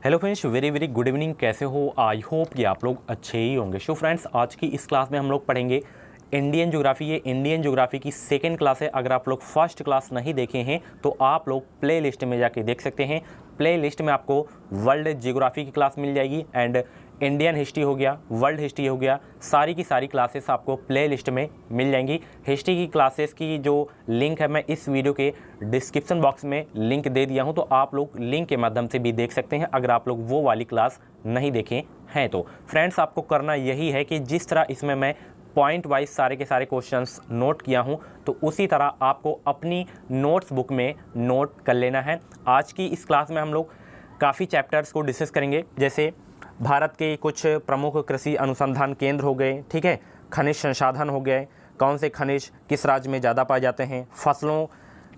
Hello friends, very very good evening. कैसे हो? I hope कि आप लोग अच्छे ही होंगे। सो फ्रेंड्स, आज की इस क्लास में हम लोग पढ़ेंगे इंडियन ज्योग्राफी। ये इंडियन ज्योग्राफी की सेकंड क्लास है। अगर आप लोग फर्स्ट क्लास नहीं देखे हैं तो आप लोग प्ले लिस्ट में जाके देख सकते हैं। प्ले लिस्ट में आपको वर्ल्ड ज्योग्राफी की क्लास मिल जाएगी एंड इंडियन हिस्ट्री हो गया, वर्ल्ड हिस्ट्री हो गया, सारी की सारी क्लासेस आपको प्ले लिस्ट में मिल जाएंगी। हिस्ट्री की क्लासेस की जो लिंक है मैं इस वीडियो के डिस्क्रिप्शन बॉक्स में लिंक दे दिया हूं, तो आप लोग लिंक के माध्यम से भी देख सकते हैं अगर आप लोग वो वाली क्लास नहीं देखे हैं तो। फ्रेंड्स, आपको करना यही है कि जिस तरह इसमें मैं पॉइंट वाइज सारे के सारे क्वेश्चंस नोट किया हूं, तो उसी तरह आपको अपनी नोट्स बुक में नोट कर लेना है। आज की इस क्लास में हम लोग काफ़ी चैप्टर्स को डिस्कस करेंगे, जैसे भारत के कुछ प्रमुख कृषि अनुसंधान केंद्र हो गए, ठीक है, खनिज संसाधन हो गए, कौन से खनिज किस राज्य में ज़्यादा पाए जाते हैं, फसलों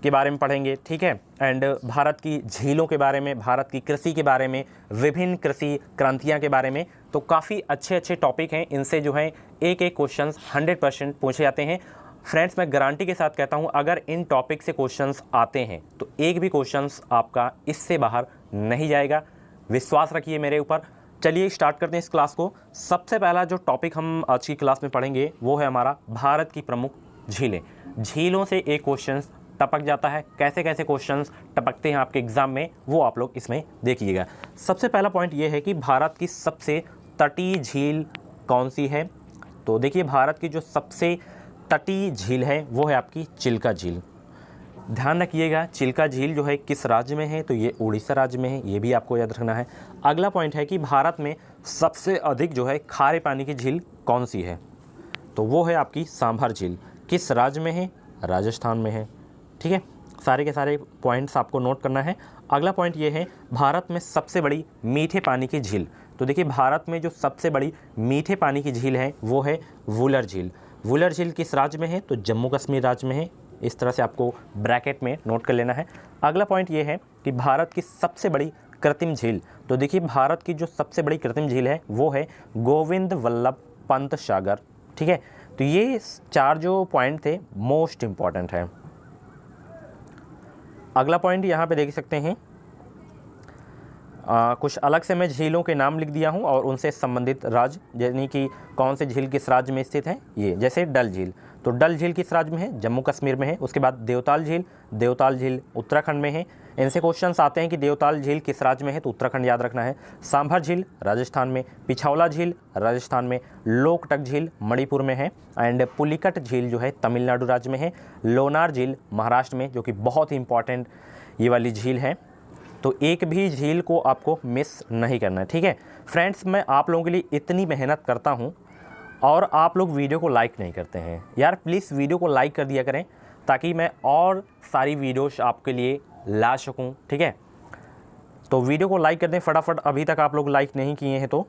के बारे में पढ़ेंगे, ठीक है, एंड भारत की झीलों के बारे में, भारत की कृषि के बारे में, विभिन्न कृषि क्रांतियाँ के बारे में। तो काफ़ी अच्छे अच्छे टॉपिक हैं, इनसे जो है एक एक क्वेश्चन 100% पूछे जाते हैं। फ्रेंड्स, मैं गारंटी के साथ कहता हूं, अगर इन टॉपिक से क्वेश्चंस आते हैं तो एक भी क्वेश्चंस आपका इससे बाहर नहीं जाएगा। विश्वास रखिए मेरे ऊपर। चलिए स्टार्ट करते हैं इस क्लास को। सबसे पहला जो टॉपिक हम आज की क्लास में पढ़ेंगे वो है हमारा भारत की प्रमुख झीलें। झीलों से एक क्वेश्चन टपक जाता है। कैसे कैसे क्वेश्चंस टपकते हैं आपके एग्जाम में, वो आप लोग इसमें देखिएगा। सबसे पहला पॉइंट ये है कि भारत की सबसे तटीय झील कौन सी है। तो देखिए, भारत की जो सबसे तटीय झील है वो है आपकी चिल्का झील। ध्यान रखिएगा, चिल्का झील जो है किस राज्य में है, तो ये उड़ीसा राज्य में है, ये भी आपको याद रखना है। अगला पॉइंट है कि भारत में सबसे अधिक जो है खारे पानी की झील कौन सी है, तो वो है आपकी सांभर झील। किस राज्य में है? राजस्थान में है, ठीक है। सारे के सारे पॉइंट्स आपको नोट करना है। अगला पॉइंट ये है, भारत में सबसे बड़ी मीठे पानी की झील। तो देखिए, भारत में जो सबसे बड़ी मीठे पानी की झील है वो है वुलर झील। वुलर झील किस राज्य में है? तो जम्मू कश्मीर राज्य में है। इस तरह से आपको ब्रैकेट में नोट कर लेना है। अगला पॉइंट ये है कि भारत की सबसे बड़ी कृत्रिम झील। तो देखिए, भारत की जो सबसे बड़ी कृत्रिम झील है वो है गोविंद वल्लभ पंत सागर, ठीक है। तो ये चार जो पॉइंट थे मोस्ट इंपॉर्टेंट है। अगला पॉइंट यहाँ पे देख सकते हैं, कुछ अलग से मैं झीलों के नाम लिख दिया हूँ और उनसे संबंधित राज्य, यानी कि कौन से झील किस राज्य में स्थित है। ये जैसे डल झील, तो डल झील किस राज्य में है? जम्मू कश्मीर में है। उसके बाद देवताल झील उत्तराखंड में है। इनसे क्वेश्चंस आते हैं कि देवताल झील किस राज्य में है, तो उत्तराखंड याद रखना है। सांभर झील राजस्थान में, पिछौला झील राजस्थान में, लोकटक झील मणिपुर में है, एंड पुलिकट झील जो है तमिलनाडु राज्य में है। लोनार झील महाराष्ट्र में, जो कि बहुत ही इंपॉर्टेंट ये वाली झील है। तो एक भी झील को आपको मिस नहीं करना है, ठीक है। फ्रेंड्स, मैं आप लोगों के लिए इतनी मेहनत करता हूं और आप लोग वीडियो को लाइक नहीं करते हैं। यार प्लीज़ वीडियो को लाइक कर दिया करें ताकि मैं और सारी वीडियोस आपके लिए ला सकूं, ठीक है। तो वीडियो को लाइक कर दें फटाफट, अभी तक आप लोग लाइक नहीं किए हैं तो।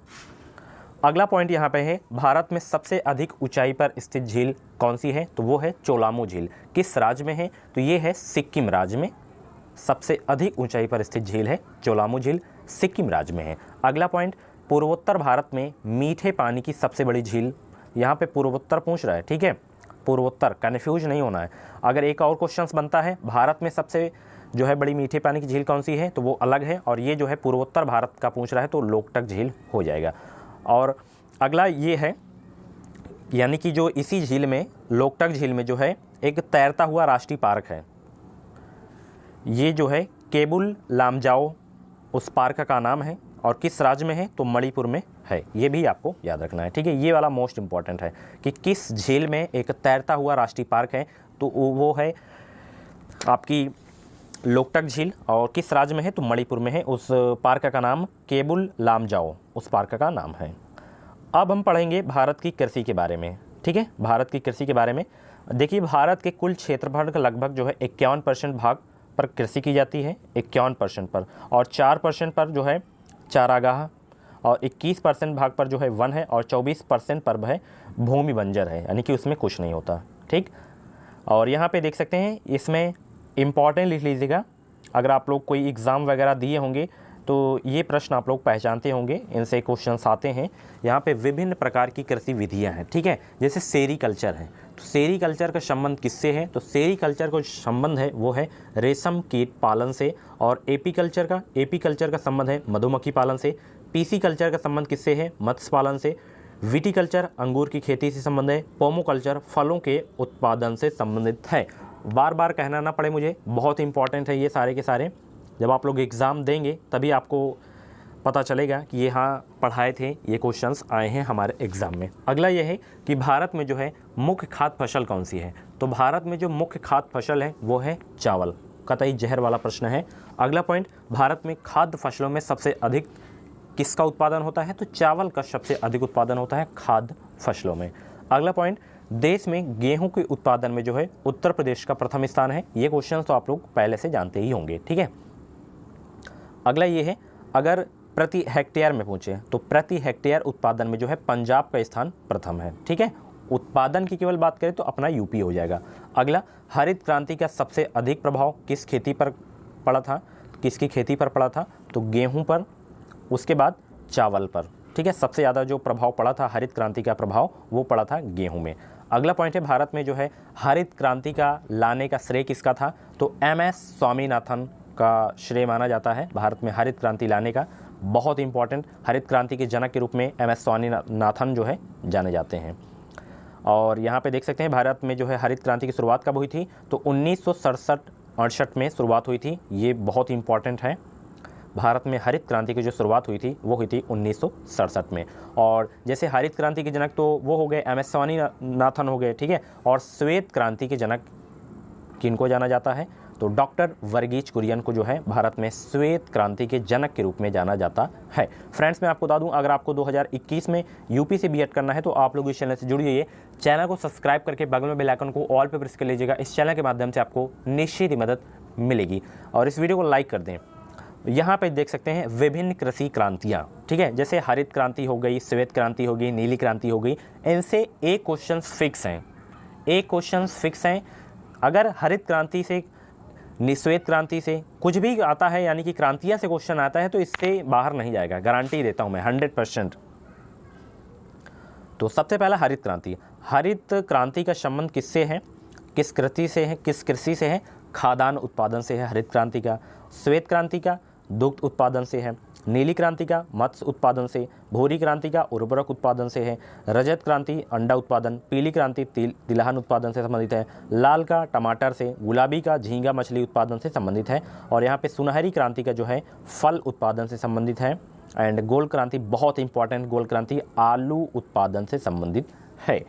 अगला पॉइंट यहाँ पे है, भारत में सबसे अधिक ऊंचाई पर स्थित झील कौन सी है, तो वो है चोलामू झील। किस राज्य में है, तो ये है सिक्किम राज्य में। सबसे अधिक ऊंचाई पर स्थित झील है चोलामू झील, सिक्किम राज्य में है। अगला पॉइंट, पूर्वोत्तर भारत में मीठे पानी की सबसे बड़ी झील। यहाँ पे पूर्वोत्तर पूछ रहा है, ठीक है, पूर्वोत्तर, कन्फ्यूज नहीं होना है। अगर एक और क्वेश्चंस बनता है, भारत में सबसे जो है बड़ी मीठे पानी की झील कौन सी है, तो वो अलग है, और ये जो है पूर्वोत्तर भारत का पूछ रहा है तो लोकटक झील हो जाएगा। और अगला ये है, यानी कि जो इसी झील में, लोकटक झील में जो है एक तैरता हुआ राष्ट्रीय पार्क है। ये जो है केबुल लामजाओ उस पार्क का नाम है, और किस राज्य में है, तो मणिपुर में है। ये भी आपको याद रखना है, ठीक है। ये वाला मोस्ट इंपॉर्टेंट है कि किस झील में एक तैरता हुआ राष्ट्रीय पार्क है, तो वो है आपकी लोकटक झील, और किस राज्य में है, तो मणिपुर में है। उस पार्क का नाम केबुल लामजाओ उस पार्क का नाम है। अब हम पढ़ेंगे भारत की कृषि के बारे में, ठीक है। भारत की कृषि के बारे में देखिए, भारत के कुल क्षेत्रफल का लगभग जो है 51% भाग पर कृषि की जाती है, 51% पर, और 4% पर जो है चारागाह, और 21% भाग पर जो है वन है, और 24% पर है भूमि बंजर है, यानी कि उसमें कुछ नहीं होता, ठीक। और यहाँ पे देख सकते हैं, इसमें इम्पॉर्टेंट लिख लीजिएगा। अगर आप लोग कोई एग्ज़ाम वगैरह दिए होंगे तो ये प्रश्न आप लोग पहचानते होंगे, इनसे क्वेश्चंस आते हैं। यहाँ पे विभिन्न प्रकार की कृषि विधियाँ हैं, ठीक है। जैसे सेरीकल्चर है, तो सेरीकल्चर का संबंध किससे है? तो सेरीकल्चर का जो संबंध है वो है रेशम कीट पालन से। और एपीकल्चर का संबंध है मधुमक्खी पालन से। पीसीकल्चर का संबंध किससे है? मत्स्य पालन से। विटिकल्चर अंगूर की खेती से संबंध है। पोमोकल्चर फलों के उत्पादन से संबंधित है। बार बार कहना ना पड़े मुझे, बहुत इंपॉर्टेंट है ये सारे के सारे। जब आप लोग एग्ज़ाम देंगे तभी आपको पता चलेगा कि ये हाँ पढ़ाए थे, ये क्वेश्चंस आए हैं हमारे एग्ज़ाम में। अगला ये है कि भारत में जो है मुख्य खाद्य फसल कौन सी है? तो भारत में जो मुख्य खाद्य फसल है वो है चावल। कतई जहर वाला प्रश्न है। अगला पॉइंट, भारत में खाद्य फसलों में सबसे अधिक किसका उत्पादन होता है? तो चावल का सबसे अधिक उत्पादन होता है खाद्य फसलों में। अगला पॉइंट, देश में गेहूं के उत्पादन में जो है उत्तर प्रदेश का प्रथम स्थान है। ये क्वेश्चन तो आप लोग पहले से जानते ही होंगे, ठीक है। अगला ये है, अगर प्रति हेक्टेयर में पूछे तो प्रति हेक्टेयर उत्पादन में जो है पंजाब का स्थान प्रथम है, ठीक है। उत्पादन की केवल बात करें तो अपना यूपी हो जाएगा। अगला, हरित क्रांति का सबसे अधिक प्रभाव किस खेती पर पड़ा था? किसकी खेती पर पड़ा था? तो गेहूं पर, उसके बाद चावल पर, ठीक है। सबसे ज़्यादा जो प्रभाव पड़ा था हरित क्रांति का प्रभाव वो पड़ा था गेहूं में। अगला पॉइंट है, भारत में जो है हरित क्रांति का लाने का श्रेय किसका था? तो MS स्वामीनाथन का श्रेय माना जाता है भारत में हरित क्रांति लाने का। बहुत इंपॉर्टेंट, हरित क्रांति के जनक के रूप में MS स्वामीनाथन जो है जाने जाते हैं। और यहाँ पे देख सकते हैं भारत में जो है हरित क्रांति की शुरुआत कब हुई थी? तो 1967-68 में शुरुआत हुई थी। ये बहुत इंपॉर्टेंट है। भारत में हरित क्रांति की जो शुरुआत हुई थी वो हुई थी 1967 में। और जैसे हरित क्रांति के जनक तो वो हो गए MS स्वामीनाथन हो गए, ठीक है। और श्वेत क्रांति के जनक किनको जाना जाता है? तो डॉक्टर वर्गीज कुरियन को जो है भारत में श्वेत क्रांति के जनक के रूप में जाना जाता है। फ्रेंड्स, मैं आपको बता दूं, अगर आपको 2021 में यूपी से बीएड करना है तो आप लोग इस चैनल से जुड़ जाइए। चैनल को सब्सक्राइब करके बगल में बेल आइकन को ऑल पे प्रेस कर लीजिएगा। इस चैनल के माध्यम से आपको निश्चित ही मदद मिलेगी। और इस वीडियो को लाइक कर दें। यहाँ पे देख सकते हैं विभिन्न कृषि क्रांतियाँ, ठीक है। जैसे हरित क्रांति हो गई, श्वेत क्रांति हो गई, नीली क्रांति हो गई। इनसे एक क्वेश्चन फिक्स हैं, एक क्वेश्चन फिक्स हैं। अगर हरित क्रांति से, श्वेत क्रांति से कुछ भी आता है, यानी कि क्रांतियाँ से क्वेश्चन आता है, तो इससे बाहर नहीं जाएगा, गारंटी देता हूँ मैं 100%। तो सबसे पहला हरित क्रांति। हरित क्रांति का संबंध किससे है? किस कृषि से है? किस कृषि से है? खाद्यान्न उत्पादन से है हरित क्रांति का। श्वेत क्रांति का दुग्ध उत्पादन से है। नीली क्रांति का मत्स्य उत्पादन से। भूरी क्रांति का उर्वरक उत्पादन से है। रजत क्रांति अंडा उत्पादन। पीली क्रांति तिलहन उत्पादन से संबंधित है। लाल का टमाटर से। गुलाबी का झींगा मछली उत्पादन से संबंधित है। और यहाँ पे सुनहरी क्रांति का जो है फल उत्पादन से संबंधित है। एंड गोल्ड क्रांति, बहुत इंपॉर्टेंट, गोल्ड क्रांति आलू उत्पादन से संबंधित है।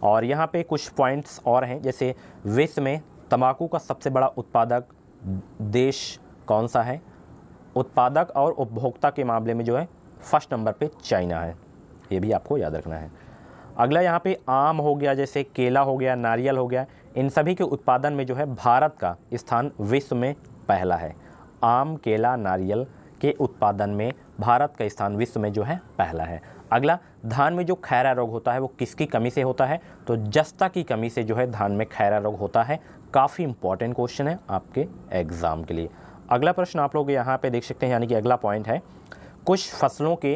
और यहाँ पे कुछ पॉइंट्स और हैं, जैसे विश्व में तंबाकू का सबसे बड़ा उत्पादक देश कौन सा है? उत्पादक और उपभोक्ता के मामले में जो है फर्स्ट नंबर पे चाइना है। ये भी आपको याद रखना है। अगला यहाँ पे आम हो गया, जैसे केला हो गया, नारियल हो गया, इन सभी के उत्पादन में जो है भारत का स्थान विश्व में पहला है। आम, केला, नारियल के उत्पादन में भारत का स्थान विश्व में जो है पहला है। अगला, धान में जो खैरा रोग होता है वो किसकी कमी से होता है? तो जस्ता की कमी से जो है धान में खैरा रोग होता है। काफ़ी इंपॉर्टेंट क्वेश्चन है आपके एग्ज़ाम के लिए। अगला प्रश्न आप लोग यहाँ पे देख सकते हैं, यानी कि अगला पॉइंट है कुछ फसलों के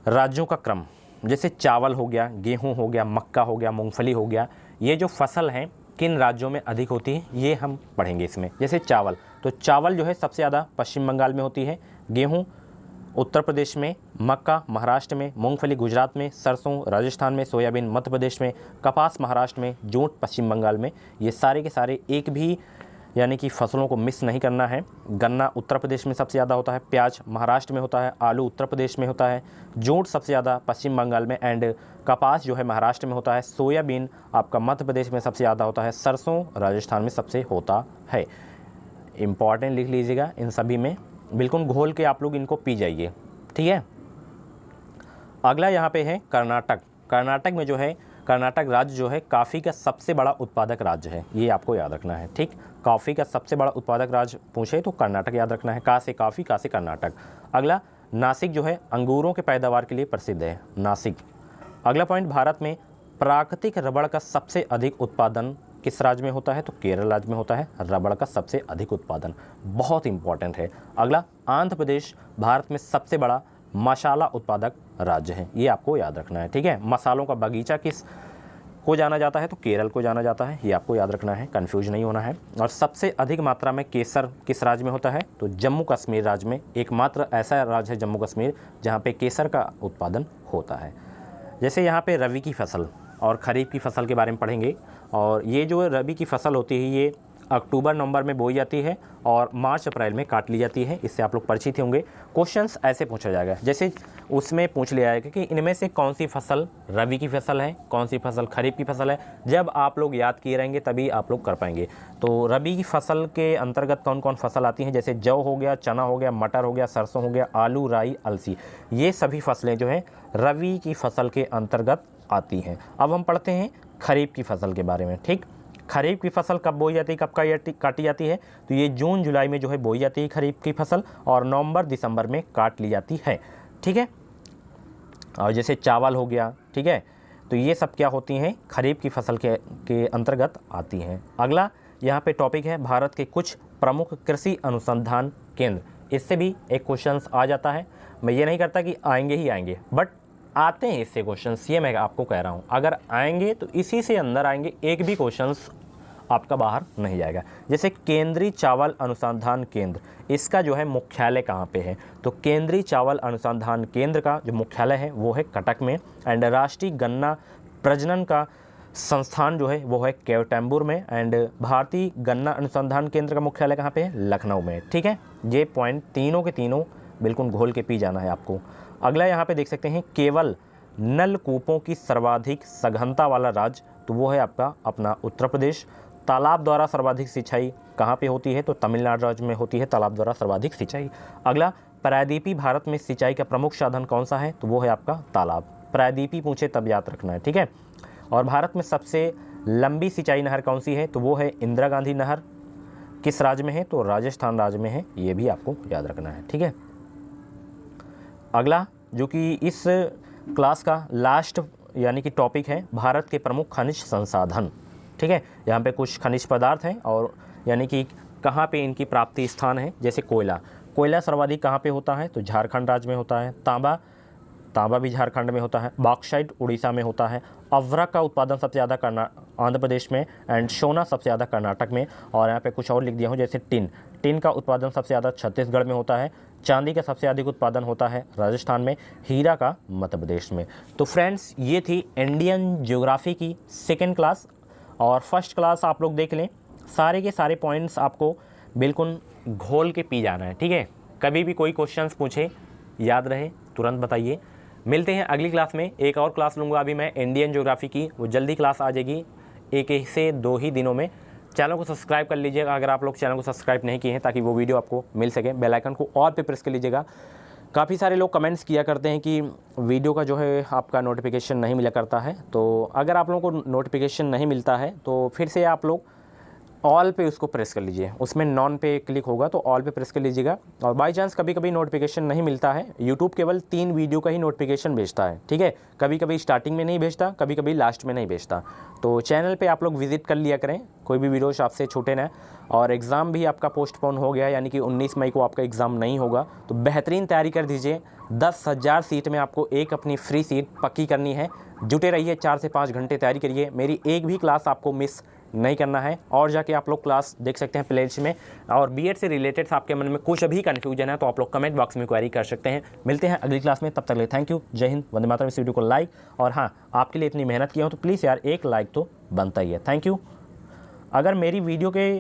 राज्यों का क्रम। जैसे चावल हो गया, गेहूं हो गया, मक्का हो गया, मूंगफली हो गया, ये जो फसल हैं किन राज्यों में अधिक होती है ये हम पढ़ेंगे इसमें। जैसे चावल, तो चावल जो है सबसे ज़्यादा पश्चिम बंगाल में होती है। गेहूँ उत्तर प्रदेश में, मक्का महाराष्ट्र में, मूंगफली गुजरात में, सरसों राजस्थान में, सोयाबीन मध्य प्रदेश में, कपास महाराष्ट्र में, जूट पश्चिम बंगाल में। ये सारे के सारे एक भी यानी कि फसलों को मिस नहीं करना है। गन्ना उत्तर प्रदेश में सबसे ज़्यादा होता है, प्याज महाराष्ट्र में होता है, आलू उत्तर प्रदेश में होता है, जूट सबसे ज़्यादा पश्चिम बंगाल में, एंड कपास जो है महाराष्ट्र में होता है, सोयाबीन आपका मध्य प्रदेश में सबसे ज़्यादा होता है, सरसों राजस्थान में सबसे होता है। इम्पॉर्टेंट लिख लीजिएगा इन सभी में, बिल्कुल घोल के आप लोग इनको पी जाइए, ठीक है। अगला यहाँ पे है कर्नाटक। कर्नाटक में जो है, कर्नाटक राज्य जो है कॉफ़ी का सबसे बड़ा उत्पादक राज्य है, ये आपको याद रखना है, ठीक। कॉफ़ी का सबसे बड़ा उत्पादक राज्य पूछे तो कर्नाटक याद रखना है। कहाँ से कॉफ़ी, कहाँ से कर्नाटक। अगला, नासिक जो है अंगूरों के पैदावार के लिए प्रसिद्ध है, नासिक। अगला पॉइंट, भारत में प्राकृतिक रबड़ का सबसे अधिक उत्पादन किस राज्य में होता है? तो केरल राज्य में होता है रबड़ का सबसे अधिक उत्पादन, बहुत इंपॉर्टेंट है। अगला, आंध्र प्रदेश भारत में सबसे बड़ा मसाला उत्पादक राज्य है, ये आपको याद रखना है, ठीक है। मसालों का बगीचा को जाना जाता है तो केरल को जाना जाता है, ये आपको याद रखना है, कंफ्यूज नहीं होना है। और सबसे अधिक मात्रा में केसर किस राज्य में होता है, तो जम्मू कश्मीर राज्य में। एकमात्र ऐसा राज्य है जम्मू कश्मीर जहाँ पे केसर का उत्पादन होता है। जैसे यहाँ पे रबी की फसल और खरीफ की फसल के बारे में पढ़ेंगे। और ये जो रबी की फसल होती है ये अक्टूबर नवंबर में बोई जाती है और मार्च अप्रैल में काट ली जाती है। इससे आप लोग परिचित होंगे। क्वेश्चंस ऐसे पूछा जाएगा, जैसे उसमें पूछ लिया जाएगा कि इनमें से कौन सी फसल रबी की फसल है, कौन सी फसल खरीफ की फसल है। जब आप लोग याद किए रहेंगे तभी आप लोग कर पाएंगे। तो रबी की फसल के अंतर्गत कौन कौन फसल आती हैं, जैसे जौ हो गया, चना हो गया, मटर हो गया, सरसों हो गया, आलू, राई, अलसी, ये सभी फसलें जो हैं रबी की फसल के अंतर्गत आती हैं। अब हम पढ़ते हैं खरीफ की फसल के बारे में। ठीक, खरीफ की फसल कब बोई जाती है, कब काटी जाती है, तो ये जून जुलाई में जो है बोई जाती है खरीफ की फसल और नवंबर दिसंबर में काट ली जाती है। ठीक है, और जैसे चावल हो गया, ठीक है, तो ये सब क्या होती हैं, खरीफ की फसल के अंतर्गत आती हैं। अगला यहाँ पे टॉपिक है भारत के कुछ प्रमुख कृषि अनुसंधान केंद्र। इससे भी एक क्वेश्चन आ जाता है। मैं ये नहीं करता कि आएंगे ही आएंगे, बट आते हैं इससे क्वेश्चंस, ये मैं आपको कह रहा हूँ। अगर आएंगे तो इसी से अंदर आएंगे, एक भी क्वेश्चंस आपका बाहर नहीं जाएगा। जैसे केंद्रीय चावल अनुसंधान केंद्र, इसका जो है मुख्यालय कहाँ पे है, तो केंद्रीय चावल अनुसंधान केंद्र का जो मुख्यालय है वो है कटक में। एंड राष्ट्रीय गन्ना प्रजनन का संस्थान जो है वो है केवटम्बूर में। एंड भारतीय गन्ना अनुसंधान केंद्र का मुख्यालय कहाँ पे है, लखनऊ में। ठीक है, ये पॉइंट तीनों के तीनों बिल्कुल घोल के पी जाना है आपको। अगला यहाँ पे देख सकते हैं केवल नलकूपों की सर्वाधिक सघनता वाला राज्य, तो वो है आपका अपना उत्तर प्रदेश। तालाब द्वारा सर्वाधिक सिंचाई कहाँ पे होती है, तो तमिलनाडु राज्य में होती है तालाब द्वारा सर्वाधिक सिंचाई। अगला प्रायद्वीपीय भारत में सिंचाई का प्रमुख साधन कौन सा है, तो वो है आपका तालाब। प्रायद्वीपीय पूछे तब याद रखना है। ठीक है, और भारत में सबसे लंबी सिंचाई नहर कौन सी है, तो वो है इंदिरा गांधी नहर। किस राज्य में है, तो राजस्थान राज्य में है, ये भी आपको याद रखना है। ठीक है, अगला जो कि इस क्लास का लास्ट यानी कि टॉपिक है भारत के प्रमुख खनिज संसाधन। ठीक है, यहाँ पे कुछ खनिज पदार्थ हैं और यानी कि कहाँ पे इनकी प्राप्ति स्थान है। जैसे कोयला सर्वाधिक कहाँ पे होता है, तो झारखंड राज्य में होता है। तांबा भी झारखंड में होता है। बॉक्साइट उड़ीसा में होता है। अभ्रक का उत्पादन सबसे ज़्यादा आंध्र प्रदेश में। एंड सोना सबसे ज़्यादा कर्नाटक में। और यहाँ पे कुछ और लिख दिया हूँ, जैसे टिन का उत्पादन सबसे ज़्यादा छत्तीसगढ़ में होता है। चांदी का सबसे अधिक उत्पादन होता है राजस्थान में। हीरा का मध्य प्रदेश में। तो फ्रेंड्स, ये थी इंडियन ज्योग्राफी की सेकेंड क्लास। और फर्स्ट क्लास आप लोग देख लें, सारे के सारे पॉइंट्स आपको बिल्कुल घोल के पी जाना है। ठीक है, कभी भी कोई क्वेश्चंस पूछे याद रहे तुरंत बताइए। मिलते हैं अगली क्लास में। एक और क्लास लूँगा अभी मैं इंडियन ज्योग्राफी की, वो जल्दी क्लास आ जाएगी 1 से 2 ही दिनों में। चैनल को सब्सक्राइब कर लीजिएगा अगर आप लोग चैनल को सब्सक्राइब नहीं किए हैं, ताकि वो वीडियो आपको मिल सके। बेल आइकन को ऑल पे प्रेस कर लीजिएगा। काफ़ी सारे लोग कमेंट्स किया करते हैं कि वीडियो का जो है आपका नोटिफिकेशन नहीं मिला करता है। तो अगर आप लोगों को नोटिफिकेशन नहीं मिलता है तो फिर से आप लोग ऑल पे उसको प्रेस कर लीजिए, उसमें नॉन पे क्लिक होगा तो ऑल पे प्रेस कर लीजिएगा। और बाई चांस कभी कभी नोटिफिकेशन नहीं मिलता है, यूट्यूब केवल 3 वीडियो का ही नोटिफिकेशन भेजता है। ठीक है, कभी कभी स्टार्टिंग में नहीं भेजता, कभी कभी लास्ट में नहीं भेजता। तो चैनल पे आप लोग विजिट कर लिया करें, कोई भी वीडियोस आपसे छूटे ना। और एग्ज़ाम भी आपका पोस्टपोन हो गया, यानी कि 19 मई को आपका एग्ज़ाम नहीं होगा, तो बेहतरीन तैयारी कर दीजिए। 10,000 सीट में आपको एक अपनी फ्री सीट पक्की करनी है। जुटे रहिए, 4 से 5 घंटे तैयारी करिए। मेरी एक भी क्लास आपको मिस नहीं करना है। और जाके आप लोग क्लास देख सकते हैं प्लेलिस्ट में। और बीएड से रिलेटेड आपके मन में कुछ भी कन्फ्यूजन है तो आप लोग कमेंट बॉक्स में क्वेरी कर सकते हैं। मिलते हैं अगली क्लास में, तब तक के लिए थैंक यू, जय हिंद, वंदे मातरम। इस वीडियो को लाइक, और हाँ, आपके लिए इतनी मेहनत किया हो तो प्लीज़ यार एक लाइक तो बनता ही है। Thank you. अगर मेरी वीडियो के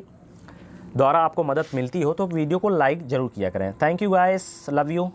द्वारा आपको मदद मिलती हो तो वीडियो को लाइक ज़रूर किया करें। Thank you guys, love you.